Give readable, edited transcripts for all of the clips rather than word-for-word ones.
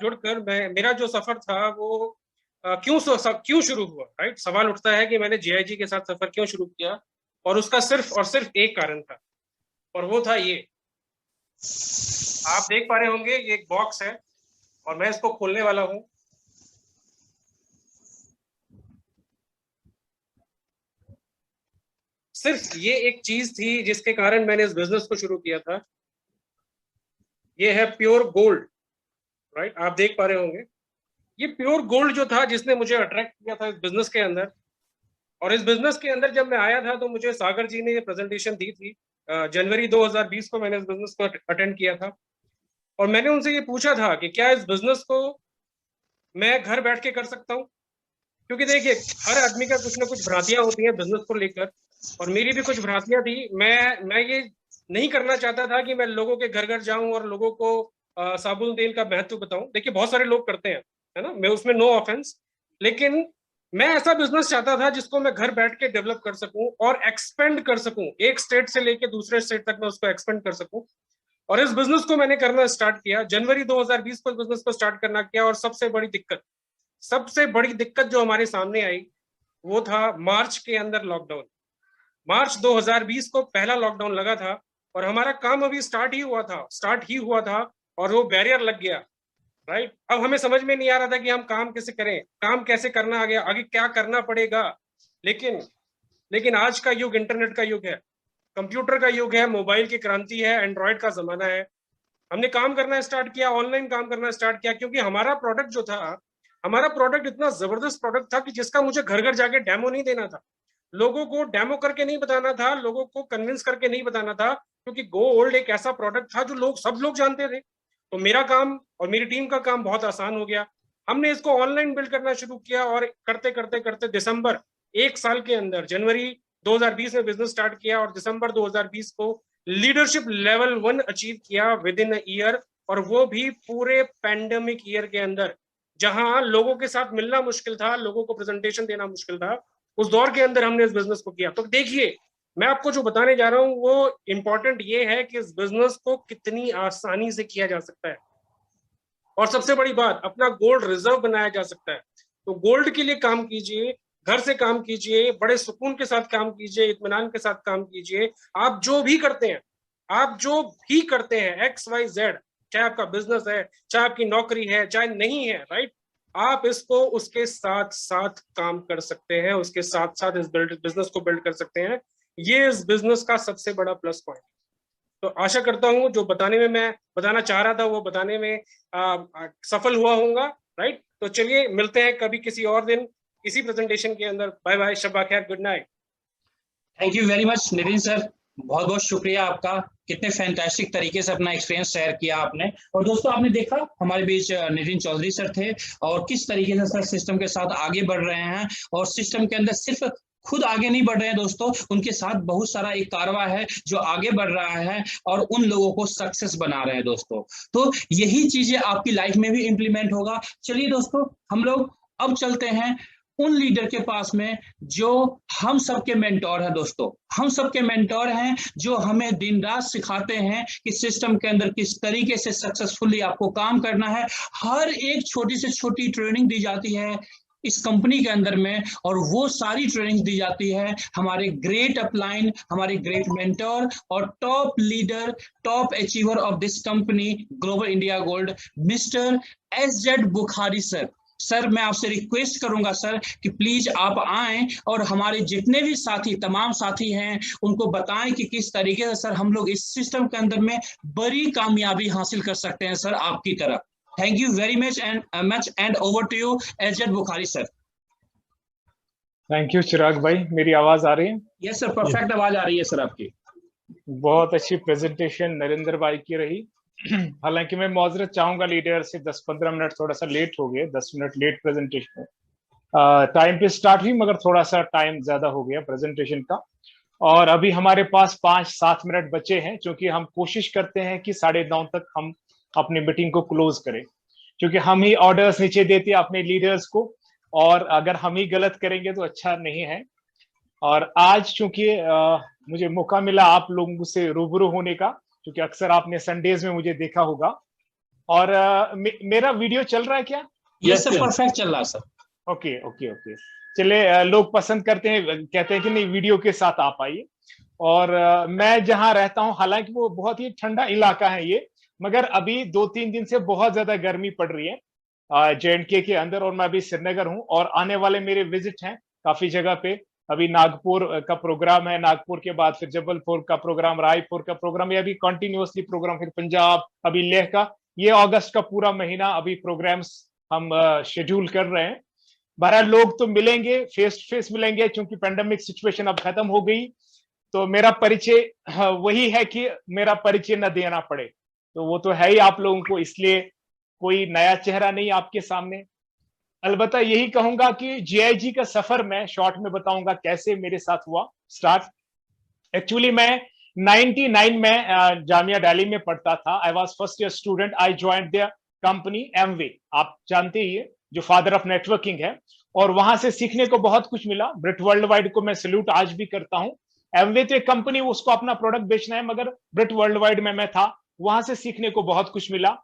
जुड़कर मेरा जो सफर था वो क्यों शुरू हुआ, राइट। सवाल उठता है कि मैंने जीआईजी के साथ सफर क्यों शुरू किया, और उसका सिर्फ और सिर्फ एक कारण था, और वो था ये। आप देख पा रहे होंगे ये एक बॉक्स है और मैं इसको खोलने वाला हूं। सिर्फ ये एक चीज थी जिसके कारण मैंने इस बिजनेस को शुरू किया था। ये है प्योर गोल्ड, राइट। आप देख पा रहे होंगे ये प्योर गोल्ड जो था जिसने मुझे अट्रैक्ट किया था इस बिजनेस के अंदर। और इस बिजनेस के अंदर जब मैं आया था तो मुझे सागर जी ने ये प्रेजेंटेशन दी थी। जनवरी 2020 को मैंने इस बिजनेस को अटेंड किया था, और मैंने उनसे ये पूछा था कि क्या इस बिजनेस को मैं घर बैठ के कर सकता हूँ। क्योंकि देखिए, हर आदमी का कुछ ना कुछ भ्रांतियां होती हैं बिजनेस को लेकर, और मेरी भी कुछ भ्रांतियां थी। मैं ये नहीं करना चाहता था कि मैं लोगों के घर घर जाऊं और लोगों को साबुन तेल का महत्व बताऊं। देखिए, बहुत सारे लोग करते हैं, है ना, मैं उसमें नो ऑफेंस, लेकिन मैं ऐसा बिजनेस चाहता था जिसको मैं घर बैठ के डेवलप कर सकूं और एक्सपेंड कर सकूं, एक स्टेट से लेके दूसरे स्टेट तक मैं उसको एक्सपेंड कर सकूं। और इस बिजनेस को मैंने करना स्टार्ट किया जनवरी 2020 को, इस बिजनेस को स्टार्ट करना किया। और सबसे बड़ी दिक्कत जो हमारे सामने आई वो था मार्च के अंदर लॉकडाउन। मार्च 2020 को पहला लॉकडाउन लगा था, और हमारा काम अभी स्टार्ट ही हुआ था, और वो बैरियर लग गया, राइट। अब हमें समझ में नहीं आ रहा था कि हम काम कैसे करें, काम कैसे करना, आगे क्या करना पड़ेगा। लेकिन लेकिन आज का युग इंटरनेट का युग है, कंप्यूटर का युग है, मोबाइल की क्रांति है, एंड्रॉयड का जमाना है। हमने काम करना स्टार्ट किया, ऑनलाइन काम करना स्टार्ट किया, क्योंकि हमारा प्रोडक्ट इतना जबरदस्त प्रोडक्ट था कि जिसका मुझे घर घर जाके डेमो नहीं देना था, लोगों को डेमो करके नहीं बताना था, लोगों को कन्विंस करके नहीं बताना था, क्योंकि गो ओल्ड एक ऐसा प्रोडक्ट था जो सब लोग जानते थे। तो मेरा काम और मेरी टीम का काम बहुत आसान हो गया। हमने इसको ऑनलाइन बिल्ड करना शुरू किया, और करते करते करते दिसंबर, एक साल के अंदर, जनवरी 2020 में बिजनेस स्टार्ट किया, और दिसंबर 2020 को लीडरशिप लेवल 1 अचीव किया विद इन ईयर। और वो भी पूरे पैंडेमिक ईयर के अंदर, जहां लोगों के साथ मिलना मुश्किल था, लोगों को प्रेजेंटेशन देना मुश्किल था, उस दौर के अंदर हमने इस बिजनेस को किया। तो देखिए, मैं आपको जो बताने जा रहा हूं वो इंपॉर्टेंट ये है कि इस बिजनेस को कितनी आसानी से किया जा सकता है, और सबसे बड़ी बात, अपना गोल्ड रिजर्व बनाया जा सकता है। तो गोल्ड के लिए काम कीजिए, घर से काम कीजिए, बड़े सुकून के साथ काम कीजिए, इत्मीनान के साथ काम कीजिए। आप जो भी करते हैं XYZ, चाहे आपका बिजनेस है, चाहे आपकी नौकरी है, चाहे नहीं है, राइट, आप इसको उसके साथ साथ काम कर सकते हैं, उसके साथ साथ इस बिजनेस को बिल्ड कर सकते हैं। ये इस बिजनेस का सबसे बड़ा प्लस पॉइंट। तो आशा करता हूं जो बताने में मैं बताना चाह रहा था वो बताने में सफल हुआ होऊंगा, राइट। तो चलिए, मिलते हैं कभी किसी और दिन इसी प्रेजेंटेशन के अंदर। बाय बाय, शब्बा खैर, good night. Thank you very much Nitin sir, बहुत बहुत शुक्रिया आपका। कितने फैंटास्टिक तरीके से अपना एक्सपीरियंस शेयर किया आपने। और दोस्तों, आपने देखा हमारे बीच नितिन चौधरी सर थे, और किस तरीके से सर सिस्टम के साथ आगे बढ़ रहे हैं। और सिस्टम के अंदर सिर्फ खुद आगे नहीं बढ़ रहे हैं दोस्तों, उनके साथ बहुत सारा एक कारवा है जो आगे बढ़ रहा है और उन लोगों को सक्सेस बना रहे हैं दोस्तों। तो यही चीजें आपकी लाइफ में भी इंप्लीमेंट होगा। चलिए दोस्तों, हम लोग अब चलते हैं उन लीडर के पास में जो हम सबके मेंटोर हैं दोस्तों। हम सबके मेंटोर हैं जो हमें दिन रात सिखाते हैं कि सिस्टम के अंदर किस तरीके से सक्सेसफुली आपको काम करना है। हर एक छोटी से छोटी ट्रेनिंग दी जाती है इस कंपनी के अंदर में, और वो सारी ट्रेनिंग दी जाती है हमारे ग्रेट अपलाइन, हमारे ग्रेट मेंटोर और top leader, top achiever of this company global India gold, mister SZ Bukhari sir. Sir, मैं आपसे रिक्वेस्ट करूंगा सर कि प्लीज आप आएं और हमारे जितने भी साथी, तमाम साथी हैं, उनको बताएं कि किस तरीके से सर हम लोग इस सिस्टम के अंदर में बड़ी कामयाबी हासिल कर सकते हैं सर आपकी तरफ। Thank you very much and over to you SZ Bukhari sir. Thank you Chirag भाई, मेरी आवाज आ रही है? यस सर, परफेक्ट आवाज आ रही है सर आपकी। बहुत अच्छी प्रेजेंटेशन नरेंद्र भाई की रही। हालांकि मैं माजरत चाहूंगा लीडर से, 10-15 मिनट थोड़ा सा लेट हो गए, 10 मिनट लेट प्रेजेंटेशन टाइम पे स्टार्ट हुई, मगर थोड़ा सा टाइम ज्यादा हो गया प्रेजेंटेशन का। और अभी हमारे पास 5-7 मिनट बचे हैं, क्योंकि हम कोशिश करते हैं कि 9:30 तक हम अपनी मीटिंग को क्लोज करें, क्योंकि हम ही ऑर्डर्स नीचे देते हैं अपने लीडर्स को, और अगर हम ही गलत करेंगे तो अच्छा नहीं है। और आज चूंकि मुझे मौका मिला आप लोगों से रूबरू होने का, क्योंकि अक्सर आपने संडेज में मुझे देखा होगा, और मेरा वीडियो चल रहा है क्या? यस सर, परफेक्ट चल रहा है सर। ओके ओके ओके, चलिए। लोग पसंद करते हैं, कहते हैं कि नहीं वीडियो के साथ आप आइए। और मैं जहां रहता हूं, हालांकि वो बहुत ही ठंडा इलाका है ये, मगर अभी 2-3 दिन से बहुत ज्यादा गर्मी पड़ रही है JNK के अंदर। और मैं अभी श्रीनगर हूं और आने वाले मेरे विजिट हैं काफी जगह पे। अभी नागपुर का प्रोग्राम है, नागपुर के बाद फिर जबलपुर का प्रोग्राम, रायपुर का प्रोग्राम, ये अभी कंटिन्यूअसली प्रोग्राम, फिर पंजाब, अभी लेह का। ये अगस्त का पूरा महीना अभी प्रोग्राम्स हम शेड्यूल कर रहे हैं। 12 लोग तो मिलेंगे, फेस टू फेस मिलेंगे, क्योंकि पेंडेमिक सिचुएशन अब खत्म हो गई। तो मेरा परिचय वही है कि मेरा परिचय न देना पड़े, तो वो तो है ही आप लोगों को, इसलिए कोई नया चेहरा नहीं आपके सामने। अलबत्ता यही कहूंगा कि GIG का सफर मैं शॉर्ट में बताऊंगा कैसे मेरे साथ हुआ स्टार्ट। एक्चुअली मैं 99 में जामिया दिल्ली में पढ़ता था। I was first year student. I joined the company Amway, आप जानते ही है, जो फादर ऑफ नेटवर्किंग है। और वहां से सीखने को बहुत कुछ मिला। ब्रिट वर्ल्ड वाइड को मैं सैल्यूट आज भी करता हूं। एमवे तो एक कंपनी, उसको अपना प्रोडक्ट बेचना है, मगर ब्रिट वर्ल्ड वाइड में मैं था, वहां से सीखने को बहुत कुछ मिला।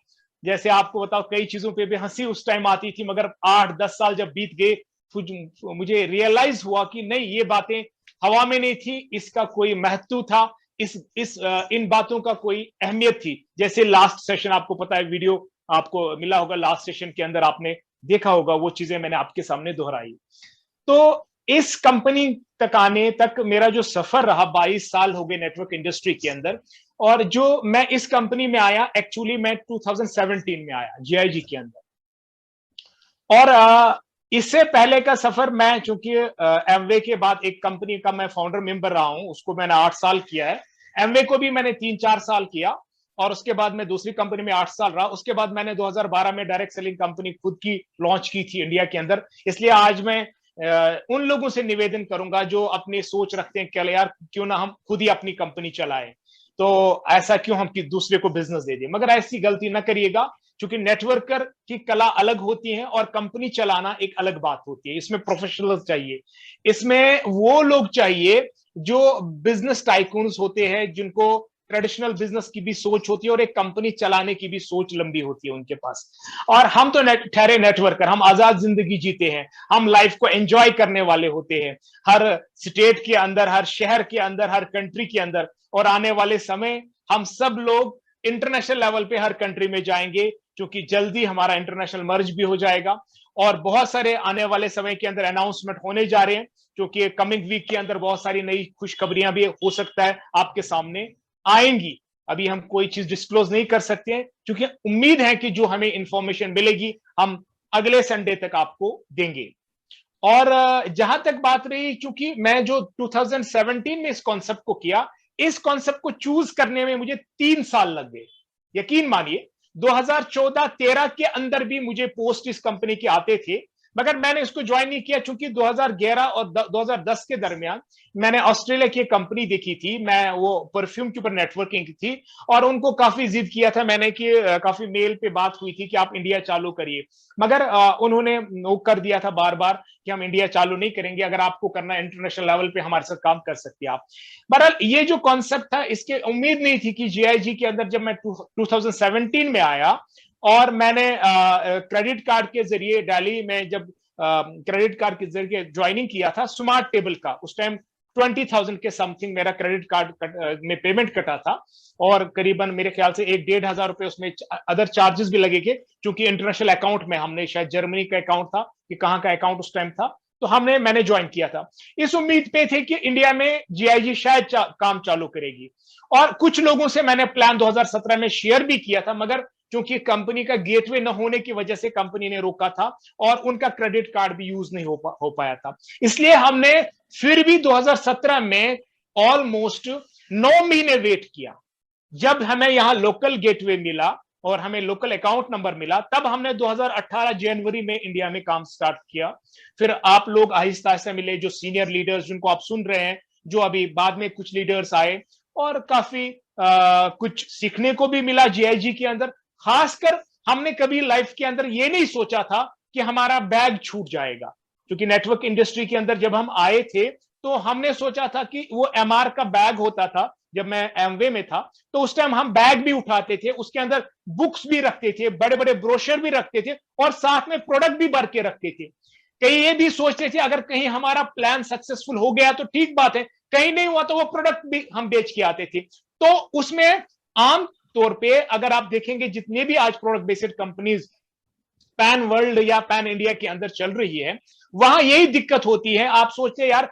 जैसे आपको बताओ, कई चीजों पे भी हंसी उस टाइम आती थी, मगर 8-10 साल जब बीत गए, मुझे रियलाइज हुआ कि नहीं, ये बातें हवा में नहीं थी, इसका कोई महत्व था, इन बातों का कोई अहमियत थी। जैसे लास्ट सेशन, आपको पता है, वीडियो आपको मिला होगा, लास्ट सेशन के अंदर आपने देखा होगा, वो चीजें मैंने आपके सामने दोहराई। तो इस कंपनी तक आने तक मेरा जो सफर रहा, 22 साल हो गए नेटवर्क इंडस्ट्री के अंदर। और जो मैं इस कंपनी में आया, एक्चुअली मैं 2017 में आया GIG के अंदर। और इससे पहले का सफर, मैं चूंकि एमवे के बाद एक कंपनी का मैं फाउंडर मेंबर रहा हूं, उसको मैंने 8 साल किया है। एमवे को भी मैंने 3-4 साल किया, और उसके बाद मैं दूसरी कंपनी में 8 साल रहा। उसके बाद मैंने 2012 में डायरेक्ट सेलिंग कंपनी खुद की लॉन्च की थी इंडिया के अंदर। इसलिए आज मैं उन लोगों से निवेदन करूंगा जो अपनी सोच रखते हैं कि यार क्यों ना हम खुद ही अपनी कंपनी चलाएं, तो ऐसा क्यों हम दूसरे को बिजनेस दे दें। मगर ऐसी गलती ना करिएगा, क्योंकि नेटवर्कर की कला अलग होती है और कंपनी चलाना एक अलग बात होती है। इसमें प्रोफेशनल्स चाहिए, इसमें वो लोग चाहिए जो बिजनेस टाइकून्स होते हैं, जिनको ट्रेडिशनल बिजनेस की भी सोच होती है और एक कंपनी चलाने की भी सोच लंबी होती है उनके पास। और हम तो ठहरे नेटवर्कर, हम आजाद जिंदगी जीते हैं, हम लाइफ को एंजॉय करने वाले होते हैं, हर स्टेट के अंदर, हर शहर के अंदर, हर कंट्री के अंदर। और आने वाले समय हम सब लोग इंटरनेशनल लेवल पे हर कंट्री में जाएंगे, क्योंकि जल्दी हमारा इंटरनेशनल मर्ज भी हो जाएगा। और बहुत सारे आने वाले समय के अंदर अनाउंसमेंट होने जा रहे हैं, क्योंकि कमिंग वीक के अंदर बहुत सारी नई खुशखबरियां भी हो सकता है आपके सामने आएंगी। अभी हम कोई चीज डिस्क्लोज नहीं कर सकते हैं, क्योंकि उम्मीद है कि जो हमें इंफॉर्मेशन मिलेगी हम अगले संडे तक आपको देंगे। और जहां तक बात रही, क्योंकि मैं जो 2017 में इस कॉन्सेप्ट को किया, इस कॉन्सेप्ट को चूज करने में मुझे 3 साल लग गए। यकीन मानिए, 2014-13 के अंदर भी मुझे पोस्ट इस कंपनी के आते थे, मगर मैंने इसको ज्वाइन नहीं किया, क्योंकि 2011 और 2010 के दरमियान मैंने ऑस्ट्रेलिया की कंपनी देखी थी। मैं वो परफ्यूम के ऊपर नेटवर्किंग की थी, और उनको काफी जिद किया था मैंने कि काफी मेल पे बात हुई थी कि आप इंडिया चालू करिए, मगर उन्होंने वो कर दिया था बार बार कि हम इंडिया चालू नहीं करेंगे, अगर आपको करना इंटरनेशनल लेवल पे हमारे साथ काम कर सकते हैं आप। बहरहाल ये जो कॉन्सेप्ट था, इसके उम्मीद नहीं थी कि GIG के अंदर, जब मैं 2017 में आया और मैंने क्रेडिट कार्ड के जरिए दिल्ली में जब क्रेडिट कार्ड के जरिए ज्वाइनिंग किया था स्मार्ट टेबल का, उस टाइम 20,000 के समथिंग मेरा क्रेडिट कार्ड में पेमेंट कटा था, और करीबन मेरे ख्याल से 1-1,500 रुपए उसमें अदर चार्जेस भी लगे थे, क्योंकि इंटरनेशनल अकाउंट में, हमने शायद जर्मनी का अकाउंट था कि कहाँ का अकाउंट उस टाइम था, तो मैंने ज्वाइन किया था इस उम्मीद पे थे कि इंडिया में GIG शायद काम चालू करेगी। और कुछ लोगों से मैंने प्लान 2017 में शेयर भी किया था, मगर क्योंकि कंपनी का गेटवे न होने की वजह से कंपनी ने रोका था, और उनका क्रेडिट कार्ड भी यूज नहीं हो पाया था। इसलिए हमने फिर भी 2017 में ऑलमोस्ट 9 महीने वेट किया। जब हमें यहाँ लोकल गेटवे मिला और हमें लोकल अकाउंट नंबर मिला, तब हमने 2018 जनवरी में इंडिया में काम स्टार्ट किया। फिर आप लोग आहिस्ता आहिस्ता मिले, जो सीनियर लीडर्स जिनको आप सुन रहे हैं, जो अभी बाद में कुछ लीडर्स आए, और काफी कुछ सीखने को भी मिला GIG के अंदर। खासकर हमने कभी लाइफ के अंदर ये नहीं सोचा था कि हमारा बैग छूट जाएगा, क्योंकि नेटवर्क इंडस्ट्री के अंदर जब हम आए थे तो हमने सोचा था कि वो MR का बैग होता था, जब मैं एमवे में था, तो उस टाइम हम बैग भी उठाते थे, उसके अंदर बुक्स भी रखते थे, बड़े बड़े ब्रोशर भी रखते थे और साथ में प्रोडक्ट भी भर के रखते थे। कहीं ये भी सोचते थे अगर कहीं हमारा प्लान सक्सेसफुल हो गया तो ठीक बात है, कहीं नहीं हुआ तो वो प्रोडक्ट भी हम बेच के आते थे। तो उसमें आम तौर पे अगर आप देखेंगे जितने भी आज product based companies pan world या पैन इंडिया के अंदर चल रही है, वहां यही दिक्कत होती है। आप सोचते हैं यार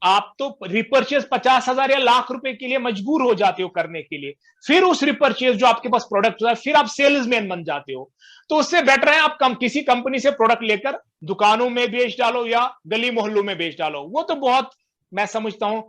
आप तो रिपर्चेज 50,000 या लाख रुपए के लिए मजबूर हो जाते हो करने के लिए, फिर उस रिपर्चेज जो आपके पास प्रोडक्ट है फिर आप सेल्समैन बन जाते हो। तो उससे बेटर है आप किसी कंपनी से प्रोडक्ट लेकर दुकानों में बेच डालो या गली मोहल्लों में बेच डालो। वो तो बहुत, मैं समझता हूं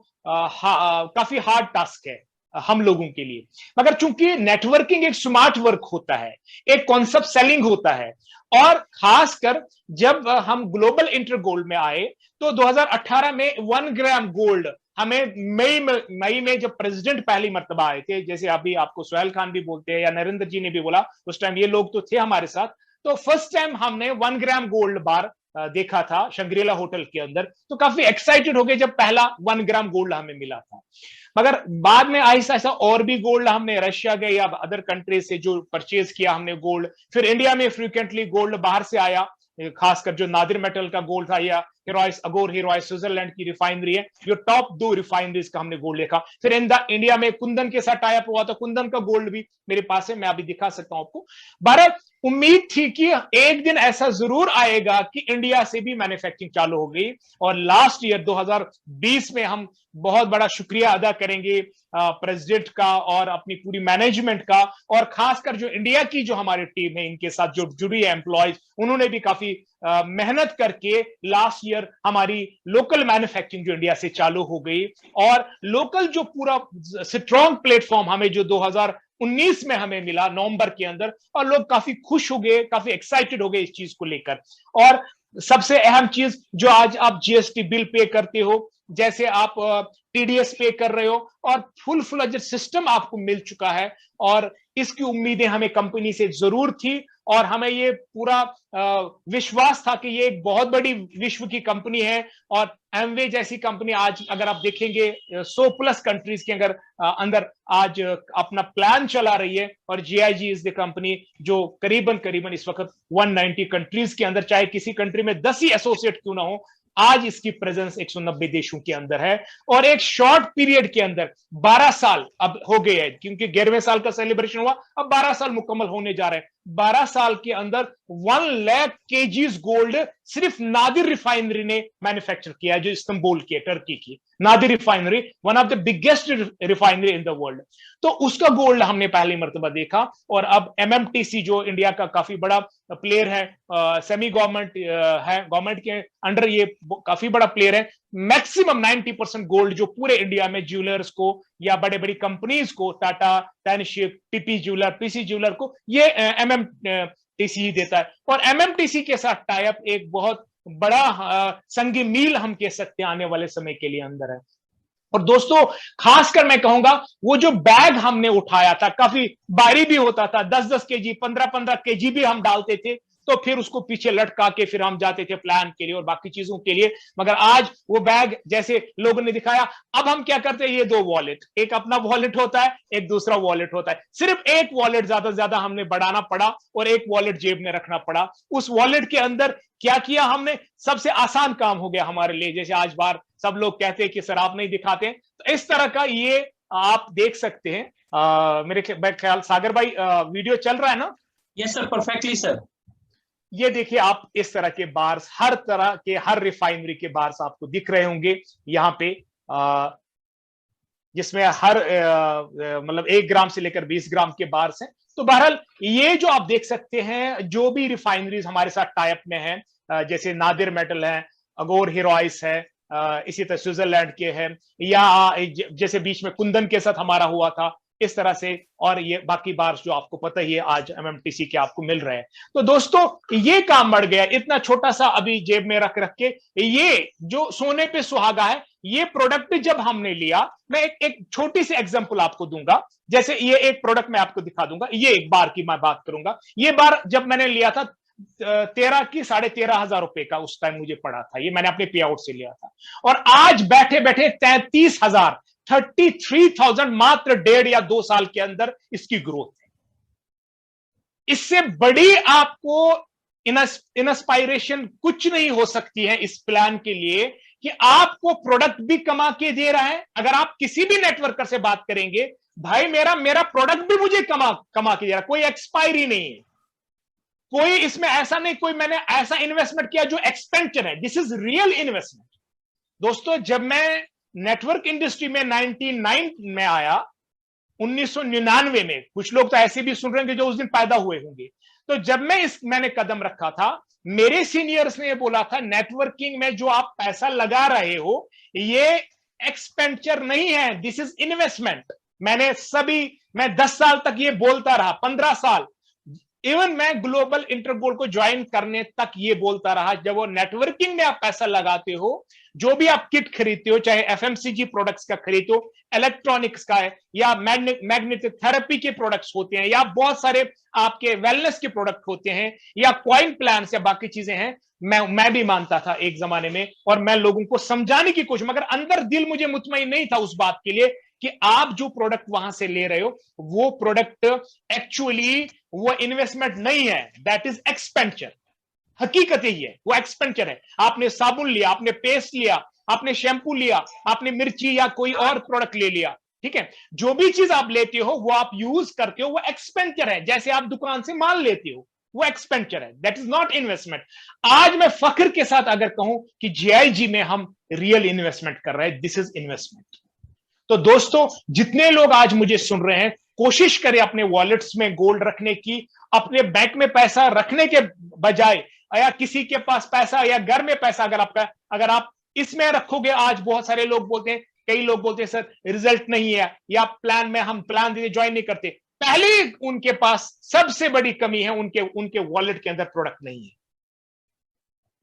काफी हार्ड टास्क है हम लोगों के लिए। मगर चूंकि नेटवर्किंग एक स्मार्ट वर्क होता है, एक कॉन्सेप्ट सेलिंग होता है, और खासकर जब हम ग्लोबल इंटर गोल्ड में आए तो 2018 में 1 ग्राम गोल्ड हमें मई में जब प्रेसिडेंट पहली मर्तबा आए थे, जैसे अभी आपको सोहेल खान भी बोलते हैं या नरेंद्र जी ने भी बोला, उस टाइम ये लोग तो थे हमारे साथ, तो फर्स्ट टाइम हमने 1 ग्राम गोल्ड बार देखा था शंग्रीला होटल के अंदर। तो काफी एक्साइटेड हो गए जब पहला 1 ग्राम गोल्ड हमें मिला था। मगर बाद में आहिस्ता आहिस्ता और भी गोल्ड हमने रशिया गए या अदर कंट्रीज से जो परचेज किया हमने गोल्ड, फिर इंडिया में फ्रीक्वेंटली गोल्ड बाहर से आया, खासकर जो नादिर मेटल का गोल्ड था या हीरोइस, अगोर हीरोइस स्विट्जरलैंड की रिफाइनरी है, जो टॉप 2 रिफाइनरीज का हमने गोल्ड देखा। फिर इंडिया में कुंदन के साथ टाई अप हुआ था, कुंदन का गोल्ड भी मेरे पास है, मैं अभी दिखा सकता हूं आपको। बहरहाल उम्मीद थी कि एक दिन ऐसा जरूर आएगा कि इंडिया से भी मैन्युफैक्चरिंग चालू हो गई, और लास्ट ईयर 2020 में हम बहुत बड़ा शुक्रिया अदा करेंगे प्रेसिडेंट का और अपनी पूरी मैनेजमेंट का, और खासकर जो इंडिया की जो हमारी टीम है इनके साथ जो जुड़ी है एम्प्लॉयज, उन्होंने भी काफी मेहनत करके लास्ट ईयर हमारी लोकल मैन्युफैक्चरिंग जो इंडिया से चालू हो गई, और लोकल जो पूरा स्ट्रॉन्ग प्लेटफॉर्म हमें जो 2019 में हमें मिला नवंबर के अंदर, और लोग काफी खुश हो गए, काफी एक्साइटेड हो गए इस चीज को लेकर। और सबसे अहम चीज, जो आज आप जीएसटी बिल पे करते हो, जैसे आप टीडीएस पे कर रहे हो, और फुल फ्लेज्ड सिस्टम आपको मिल चुका है, और इसकी उम्मीदें हमें कंपनी से जरूर थी, और हमें ये पूरा विश्वास था कि ये एक बहुत बड़ी विश्व की कंपनी है, और एमवे जैसी कंपनी आज अगर आप देखेंगे 100+ कंट्रीज के अंदर आज अपना प्लान चला रही है, और जीआईजी इज द कंपनी जो करीबन इस वक्त 190 कंट्रीज के अंदर, चाहे किसी कंट्री में 10 ही एसोसिएट क्यों ना हो, आज इसकी प्रेजेंस 190 देशों के अंदर है। और एक शॉर्ट पीरियड के अंदर 12 साल अब हो गए हैं, क्योंकि 11वें साल का सेलिब्रेशन हुआ, अब 12 साल मुकम्मल होने जा रहे हैं। 12 साल के अंदर 1 लाख केजीज गोल्ड सिर्फ नादिर रिफाइनरी ने मैन्युफैक्चर किया है, जो इस्तांबुल की टर्की की Nadir refinery, one of the biggest refinery in the world. तो उसका गोल्ड हमने पहली मर्तबा देखा। और अब एमएमटीसी जो इंडिया का काफी बड़ा प्लेयर है, सेमी गवर्नमेंट है, गवर्नमेंट के अंडर ये काफी बड़ा प्लेयर है, मैक्सिमम 90% गोल्ड जो पूरे इंडिया में ज्वेलर्स को या बड़े बड़ी कंपनीज को, टाटा, टैनशिप, टीपी ज्वेलर, पीसी ज्वेलर को ये एमएमटीसी देता है। और एमएमटीसी के साथ टाई अप एक बहुत बड़ा संगी मील हम कह सकते हैं आने वाले समय के लिए अंदर है। और दोस्तों खासकर मैं कहूंगा वो जो बैग हमने उठाया था, काफी भारी भी होता था, 10-10 केजी, 15-15 केजी भी हम डालते थे, तो फिर उसको पीछे लटका के फिर हम जाते थे प्लान के लिए और बाकी चीजों के लिए। मगर आज वो बैग जैसे लोगों ने दिखाया, अब हम क्या करते हैं, ये 2 वॉलेट, एक अपना वॉलेट होता है, एक दूसरा वॉलेट होता है। सिर्फ एक वॉलेट ज्यादा से ज्यादा हमने बढ़ाना पड़ा और एक वॉलेट जेब में रखना पड़ा। उस वॉलेट के अंदर क्या किया हमने, सबसे आसान काम हो गया हमारे लिए। जैसे आज बार सब लोग कहते हैं कि सर आप नहीं दिखाते, तो इस तरह का ये आप देख सकते हैं। मेरे ख्याल सागर भाई वीडियो चल रहा है ना? Yes sir, perfectly sir. ये देखिए आप इस तरह के बार्स, हर तरह के, हर रिफाइनरी के बार्स आपको दिख रहे होंगे यहाँ पे, जिसमें हर मतलब 1 ग्राम से लेकर 20 ग्राम के बार्स हैं। तो बहरहाल ये जो आप देख सकते हैं, जो भी रिफाइनरीज हमारे साथ टाई अप में हैं, जैसे नादिर मेटल है, अगोर हीरोइस है, इसी तरह स्विट्जरलैंड के हैं, या जैसे बीच में कुंदन के साथ हमारा हुआ था, इस तरह से, और ये बाकी बार्स जो आपको पता ही है आज एमएमटीसी के आपको मिल रहे हैं। तो दोस्तों ये काम बढ़ गया, इतना छोटा सा अभी जेब में रख रख के, ये जो सोने पे सुहागा है, ये प्रोडक्ट जब हमने लिया, मैं एक छोटी सी एग्जांपल आपको दूंगा। जैसे ये एक प्रोडक्ट मैं आपको दिखा दूंगा, ये एक बार की मैं बात करूंगा। ये बार जब मैंने लिया था 13 की 13,500 रुपए का उस टाइम मुझे पड़ा था, ये मैंने अपने पे आउट से लिया था, और आज बैठे बैठे 33,000 33,000 मात्र 1.5 या 2 साल के अंदर इसकी ग्रोथ है। इससे बड़ी आपको इंस्पायरेशन कुछ नहीं हो सकती है इस प्लान के लिए कि आपको प्रोडक्ट भी कमा के दे रहा है। अगर आप किसी भी नेटवर्कर से बात करेंगे, भाई मेरा प्रोडक्ट भी मुझे कमा के दे रहा है, कोई एक्सपायरी नहीं है, कोई इसमें ऐसा नहीं, कोई मैंने ऐसा इन्वेस्टमेंट किया जो एक्सपेंडिचर है। This is real investment. दोस्तों, जब मैं नेटवर्क इंडस्ट्री में 99 में आया, 1999 में, कुछ लोग तो ऐसे भी सुन रहे हैं जो उस दिन पैदा हुए होंगे, तो जब मैंने कदम रखा था, मेरे सीनियर्स ने बोला था नेटवर्किंग में जो आप पैसा लगा रहे हो ये एक्सपेंडिचर नहीं है, दिस इज इन्वेस्टमेंट। मैं 10 साल तक ये बोलता रहा, 15 साल, इवन मैं ग्लोबल इंटरगोल्ड को ज्वाइन करने तक ये बोलता रहा। जब वो नेटवर्किंग में आप पैसा लगाते हो, जो भी आप किट खरीदते हो, चाहे एफएमसीजी प्रोडक्ट्स का खरीदो, इलेक्ट्रॉनिक्स का है, या मैग्नेटिक थेरेपी के प्रोडक्ट्स होते हैं, या बहुत सारे आपके वेलनेस के प्रोडक्ट होते हैं, या कॉइन प्लान या बाकी चीजें हैं, मैं भी मानता था एक जमाने में, और मैं लोगों को समझाने की कोशिश, मगर अंदर दिल मुझे मुतमईन नहीं था उस बात के लिए कि आप जो प्रोडक्ट वहां से ले रहे हो वो प्रोडक्ट एक्चुअली वो इन्वेस्टमेंट नहीं है, दैट इज एक्सपेंडिचर। हकीकत यही है, वो एक्सपेंडिचर है। आपने साबुन लिया, आपने पेस्ट लिया, आपने शैम्पू लिया, आपने मिर्ची या कोई और प्रोडक्ट ले लिया, ठीक है, जो भी चीज आप लेते हो वो आप यूज करते हो, वो एक्सपेंडिचर है। जैसे आप दुकान से माल लेते हो, वो एक्सपेंडिचर है, दैट इज नॉट इन्वेस्टमेंट। आज मैं फख्र के साथ अगर कहूं कि जीआईजी में हम रियल इन्वेस्टमेंट कर रहे हैं, दिस इज इन्वेस्टमेंट। तो दोस्तों, जितने लोग आज मुझे सुन रहे हैं, कोशिश करें अपने वॉलेट्स में गोल्ड रखने की, अपने बैंक में पैसा रखने के बजाय, या किसी के पास पैसा या घर में पैसा अगर आप इसमें रखोगे। आज बहुत सारे लोग बोलते हैं, कई लोग बोलते हैं सर रिजल्ट नहीं है, या हम प्लान ज्वाइन नहीं करते। पहले उनके पास सबसे बड़ी कमी है, उनके वॉलेट के अंदर प्रोडक्ट नहीं है।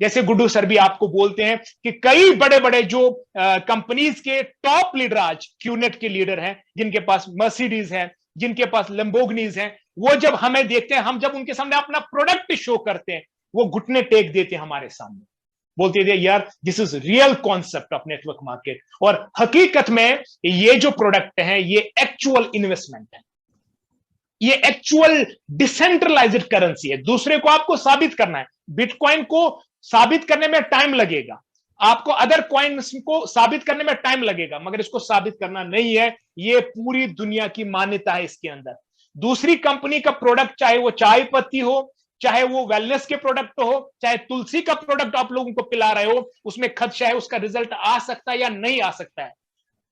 जैसे गुड्डू सर भी आपको बोलते हैं कि कई बड़े बड़े जो कंपनीज के टॉप लीडर आज क्यूनेट के लीडर हैं, जिनके पास मर्सिडीज है, जिनके पास लैम्बोर्गिनीज हैं, वो जब हमें देखते हैं, हम जब उनके सामने अपना प्रोडक्ट शो करते हैं, वो घुटने टेक देते हैं हमारे सामने, बोलते थे यार this is real concept of network market. और हकीकत में ये जो प्रोडक्ट है ये एक्चुअल इन्वेस्टमेंट है, ये एक्चुअल डिसेंट्रलाइज्ड करेंसी है। दूसरे को आपको साबित करना है, बिटकॉइन को साबित करने में टाइम लगेगा, आपको अदर कॉइन्स को साबित करने में टाइम लगेगा, मगर इसको साबित करना नहीं है। ये पूरी दुनिया की मान्यता है इसके अंदर। दूसरी कंपनी का प्रोडक्ट, चाहे वो चाय पत्ती हो, चाहे वो वेलनेस के प्रोडक्ट हो, चाहे तुलसी का प्रोडक्ट आप लोगों को पिला रहे हो, उसमें खदशा है उसका रिजल्ट आ सकता है या नहीं आ सकता है।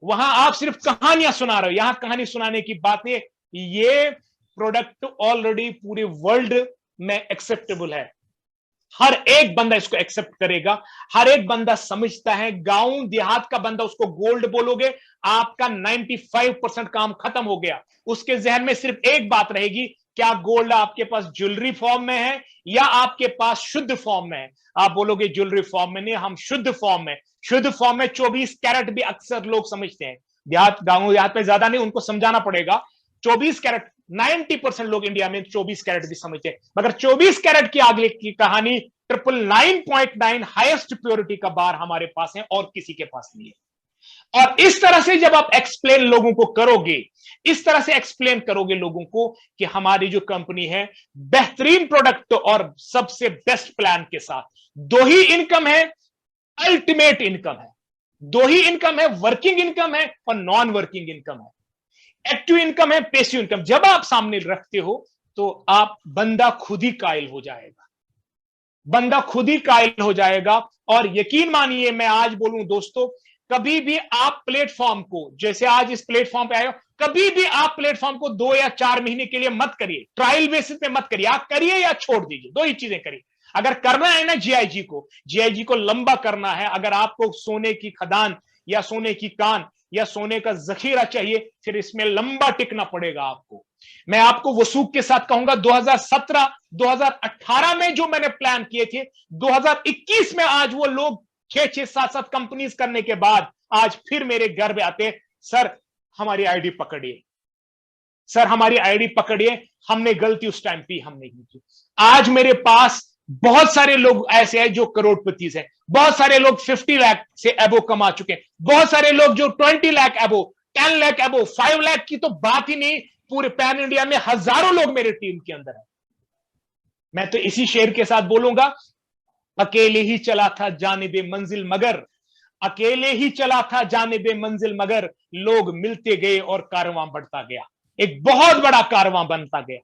वहां आप सिर्फ कहानियां सुना रहे हो, यहां कहानी सुनाने की बात नहीं है। ये प्रोडक्ट ऑलरेडी पूरे वर्ल्ड में एक्सेप्टेबल है, हर एक बंदा इसको एक्सेप्ट करेगा, हर एक बंदा समझता है। गांव देहात का बंदा, उसको गोल्ड बोलोगे, आपका 95% काम खत्म हो गया। उसके जहन में सिर्फ एक बात रहेगी, क्या गोल्ड आपके पास ज्वेलरी फॉर्म में है या आपके पास शुद्ध फॉर्म में है। आप बोलोगे ज्वेलरी फॉर्म में नहीं, हम शुद्ध फॉर्म में। शुद्ध फॉर्म में 24 कैरेट भी अक्सर लोग समझते हैं, गांव देहात में ज्यादा नहीं, उनको समझाना पड़ेगा। 24 कैरेट 90% लोग इंडिया में 24 कैरेट भी समझते हैं, मगर 24 कैरेट की आगे की कहानी 999.9 हाईएस्ट प्योरिटी का बार हमारे पास है और किसी के पास नहीं है। और इस तरह से जब आप एक्सप्लेन लोगों को करोगे, इस तरह से एक्सप्लेन करोगे लोगों को कि हमारी जो कंपनी है बेहतरीन प्रोडक्ट और सबसे बेस्ट प्लान के साथ, दो ही इनकम है, अल्टीमेट इनकम है, दो ही इनकम है, वर्किंग इनकम है और नॉन वर्किंग इनकम है, एक्टिव इनकम है, पैसिव इनकम। जब आप सामने रखते हो तो आप बंदा खुद ही कायल हो जाएगा, बंदा खुद ही कायल हो जाएगा। और यकीन मानिए, मैं आज बोलूं दोस्तों, कभी भी आप प्लेटफॉर्म को, जैसे आज इस प्लेटफॉर्म पे आए हो, कभी भी आप प्लेटफॉर्म को 2 या 4 महीने के लिए मत करिए, ट्रायल बेसिस पे मत करिए। आप करिए या छोड़ दीजिए, दो ही चीजें करिए। अगर करना है ना जीआईजी को लंबा करना है, अगर आपको सोने की खदान या सोने की कान या सोने का जखीरा चाहिए, फिर इसमें लंबा टिकना पड़ेगा आपको। मैं आपको वसूख के साथ कहूंगा, 2017 2018 में जो मैंने प्लान किए थे, 2021 में आज वो लोग 6 7 कंपनीज करने के बाद आज फिर मेरे घर में आते, सर हमारी आईडी पकड़िए, सर हमारी आईडी पकड़िए, हमने गलती उस टाइम पे हमने की थी। आज मेरे पास बहुत सारे लोग ऐसे हैं जो करोड़पति हैं, बहुत सारे लोग 50 लाख से एबो कमा चुके हैं, बहुत सारे लोग जो 20 लाख एबो 10 लाख अबो 5 लाख की तो बात ही नहीं, पूरे पैन इंडिया में हजारों लोग मेरे टीम के अंदर है। मैं तो इसी शेर के साथ बोलूंगा, अकेले ही चला था जानिबे मंजिल मगर, अकेले ही चला था जानिबे मंजिल मगर, लोग मिलते गए और कारवां बढ़ता गया, एक बहुत बड़ा कारवां बनता गया।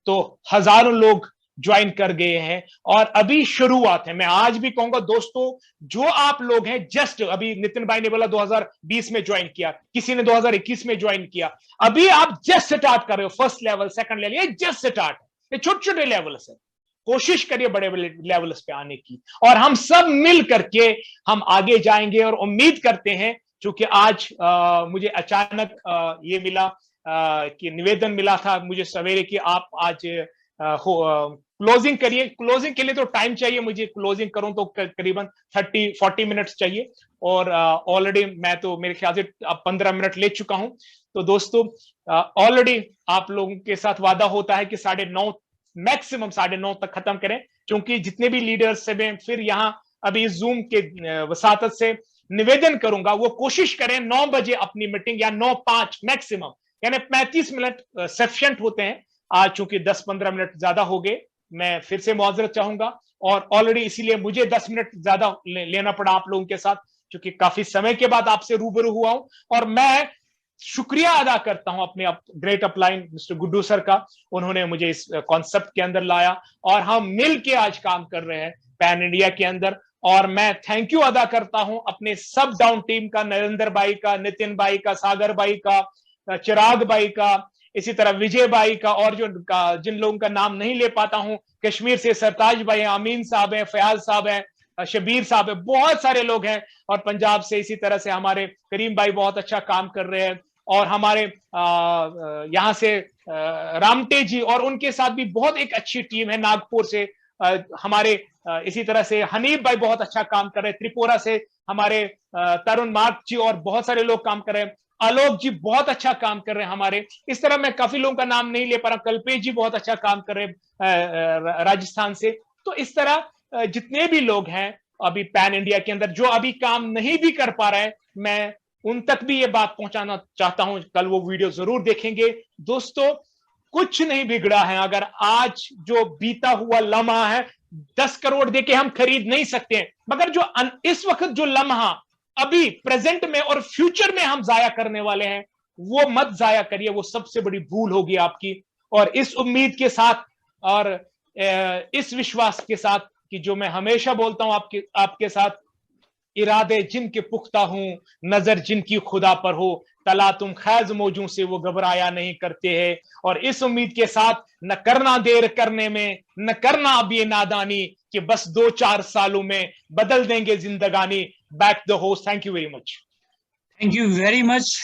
तो हजारों लोग ज्वाइन कर गए हैं और अभी शुरुआत है। मैं आज भी कहूंगा दोस्तों, जो आप लोग हैं, जस्ट अभी नितिन भाई ने बोला 2020 में ज्वाइन किया, किसी ने 2021 में ज्वाइन किया, अभी आप जस्ट स्टार्ट कर रहे हो, फर्स्ट लेवल, सेकंड लेवल, ये जस्ट स्टार्ट है, ये छोटे छोटे लेवल से। कोशिश करिए बड़े बड़े लेवल्स पे आने की, और हम सब मिल करके हम आगे जाएंगे। और उम्मीद करते हैं, क्योंकि आज मुझे अचानक ये मिला कि निवेदन मिला था मुझे सवेरे कि आप आज क्लोजिंग करिए। क्लोजिंग के लिए तो टाइम चाहिए, मुझे क्लोजिंग करूं तो करीबन 30-40 मिनट्स चाहिए, और ऑलरेडी मैं तो मेरे ख्याल से 15 मिनट ले चुका हूं। तो दोस्तों, ऑलरेडी आप लोगों के साथ वादा होता है कि 9:30 मैक्सिमम 9:30 तक खत्म करें, क्योंकि जितने भी लीडर्स से मैं फिर यहाँ अभी जूम के वसातत से निवेदन करूंगा, वो कोशिश करें 9 बजे अपनी मीटिंग, या 9:05 मैक्सिमम, यानी 35 मिनट सफिशिएंट होते हैं। आज चूंकि 10-15 मिनट ज्यादा हो गए, मैं फिर से मुआवजरत चाहूंगा, और ऑलरेडी इसीलिए मुझे 10 मिनट ज्यादा लेना पड़ा आप लोगों के साथ, क्योंकि काफी समय के बाद आपसे रूबरू हुआ हूं। और मैं शुक्रिया अदा करता हूं अपने great upline mister Guddu sir का, उन्होंने मुझे इस कॉन्सेप्ट के अंदर लाया और हम मिल के आज काम कर रहे हैं पैन इंडिया के अंदर। और मैं थैंक यू अदा करता हूं अपने सब डाउन टीम का, नरेंद्र भाई का, नितिन भाई का, सागर भाई का, चिराग भाई का, इसी तरह विजय भाई का, और जो जिन लोगों का नाम नहीं ले पाता हूं, कश्मीर से सरताज भाई हैं, अमीन साहब हैं, फयाज साहब हैं, शबीर साहब है, बहुत सारे लोग हैं, और पंजाब से इसी तरह से हमारे करीम भाई बहुत अच्छा काम कर रहे हैं, और हमारे यहाँ से रामटे जी और उनके साथ भी बहुत एक अच्छी टीम है, नागपुर से हमारे इसी तरह से हनीफ भाई बहुत अच्छा काम कर रहे हैं, त्रिपुरा से हमारे तरुण मार्ग जी और बहुत सारे लोग काम कर रहे हैं, आलोक जी बहुत अच्छा काम कर रहे हैं हमारे, इस तरह मैं काफी लोगों का नाम नहीं ले पा रहा, कल्पेश जी बहुत अच्छा काम कर रहे हैं राजस्थान से। तो इस तरह जितने भी लोग हैं अभी पैन इंडिया के अंदर जो अभी काम नहीं भी कर पा रहे हैं, मैं उन तक भी ये बात पहुंचाना चाहता हूं, कल वो वीडियो जरूर देखेंगे। दोस्तों, कुछ नहीं बिगड़ा है, अगर आज जो बीता हुआ लम्हा है 10 करोड़ देके हम खरीद नहीं सकते हैं, मगर जो इस वक्त जो लम्हा अभी प्रेजेंट में और फ्यूचर में हम जाया करने वाले हैं, वो मत जाया करिए, वो सबसे बड़ी भूल होगी आपकी। और इस उम्मीद के साथ और इस विश्वास के साथ कि जो मैं हमेशा बोलता हूं आपके साथ, इरादे जिनके पुख्ता हूं, नजर जिनकी खुदा पर हो, तला तुम खैज मौजों से वो घबराया नहीं करते हैं। और इस उम्मीद के साथ, न करना देर करने में, न करना अब ये नादानी, कि बस 2-4 सालों में बदल देंगे जिंदगानी। Back the host, thank you very much. Thank you very much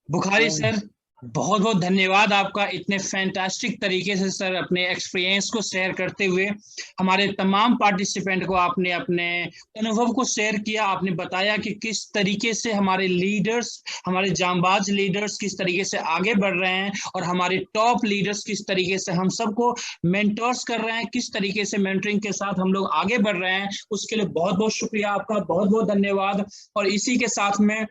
Bukhari sir, बहुत बहुत धन्यवाद आपका, इतने फैंटास्टिक तरीके से सर अपने एक्सपीरियंस को शेयर करते हुए हमारे तमाम पार्टिसिपेंट को आपने अपने अनुभव को शेयर किया। आपने बताया कि किस तरीके से हमारे लीडर्स, हमारे जांबाज लीडर्स किस तरीके से आगे बढ़ रहे हैं, और हमारे टॉप लीडर्स किस तरीके से हम सबको मेंटर्स कर रहे हैं, किस तरीके से मेंटरिंग के साथ हम लोग आगे बढ़ रहे हैं। उसके लिए बहुत बहुत शुक्रिया आपका, बहुत बहुत धन्यवाद। और इसी के साथ में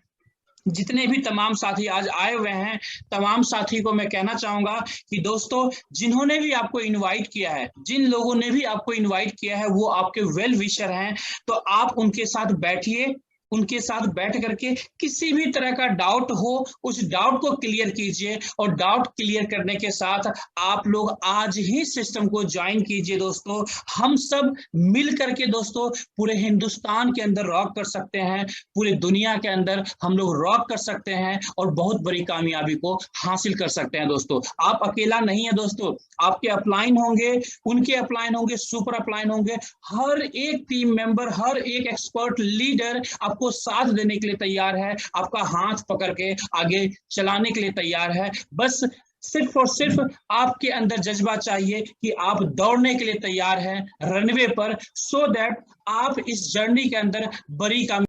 जितने भी तमाम साथी आज आए हुए हैं, तमाम साथी को मैं कहना चाहूंगा कि दोस्तों, जिन्होंने भी आपको इनवाइट किया है, जिन लोगों ने भी आपको इनवाइट किया है, वो आपके वेल विशर हैं, तो आप उनके साथ बैठिए, उनके साथ बैठ करके किसी भी तरह का डाउट हो उस डाउट को क्लियर कीजिए, और डाउट क्लियर करने के साथ आप लोग आज ही सिस्टम को ज्वाइन कीजिए। दोस्तों, हम सब मिल करके दोस्तों पूरे हिंदुस्तान के अंदर रॉक कर सकते हैं, पूरे दुनिया के अंदर हम लोग रॉक कर सकते हैं और बहुत बड़ी कामयाबी को हासिल कर सकते हैं। दोस्तों, आप अकेला नहीं है दोस्तों, आपके अपलाइन होंगे, उनके अपलाइन होंगे, सुपर अपलाइन होंगे, हर एक टीम मेंबर, हर एक एक्सपर्ट लीडर आपको साथ देने के लिए तैयार है, आपका हाथ पकड़ के आगे चलाने के लिए तैयार है। बस सिर्फ और सिर्फ आपके अंदर जज्बा चाहिए कि आप दौड़ने के लिए तैयार हैं रनवे पर, सो दैट आप इस जर्नी के अंदर बड़ी